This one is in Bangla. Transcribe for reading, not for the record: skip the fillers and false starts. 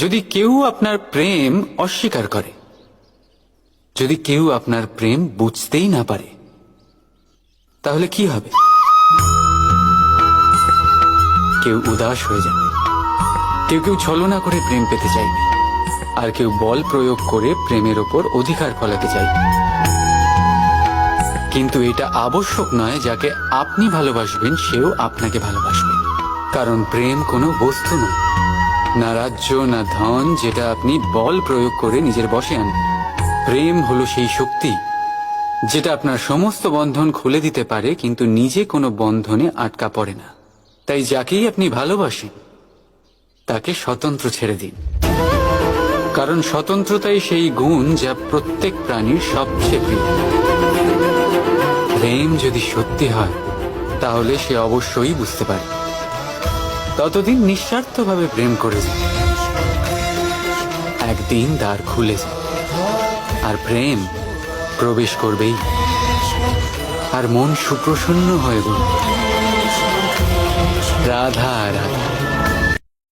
যদি কেউ আপনার প্রেম অস্বীকার করে, যদি কেউ আপনার প্রেম বুঝতেই না পারে, তাহলে কি হবে? কেউ উদাস হয়ে যাবে, কেউ কেউ ছলনা করে প্রেম পেতে চাইবে, আর কেউ বল প্রয়োগ করে প্রেমের ওপর অধিকার ফলাতে চাইবে। কিন্তু এটা আবশ্যক নয় যাকে আপনি ভালোবাসবেন সেও আপনাকে ভালোবাসবে, কারণ প্রেম কোনো বস্তু নয়, না রাজ্য না ধন যেটা আপনি বল প্রয়োগ করে নিজের বশে আনবেন। প্রেম হলো সেই শক্তি যেটা আপনার সমস্ত বন্ধন খুলে দিতে পারে, কিন্তু নিজে কোনো বন্ধনে আটকা পড়ে না। তাই যাকেই আপনি ভালোবাসেন তাকে স্বতন্ত্র ছেড়ে দিন, কারণ স্বতন্ত্রতাই সেই গুণ যা প্রত্যেক প্রাণীর সবচেয়ে প্রিয়। প্রেম যদি সত্যি হয় তাহলে সে অবশ্যই বুঝতে পারে। ততদিন নিঃস্বার্থভাবে প্রেম করে যায়। একদিন দ্বার খুলে যায় আর প্রেম প্রবেশ করবেই, আর মন সুপ্রসন্ন হয়ে বলবে, রাধা রাধা।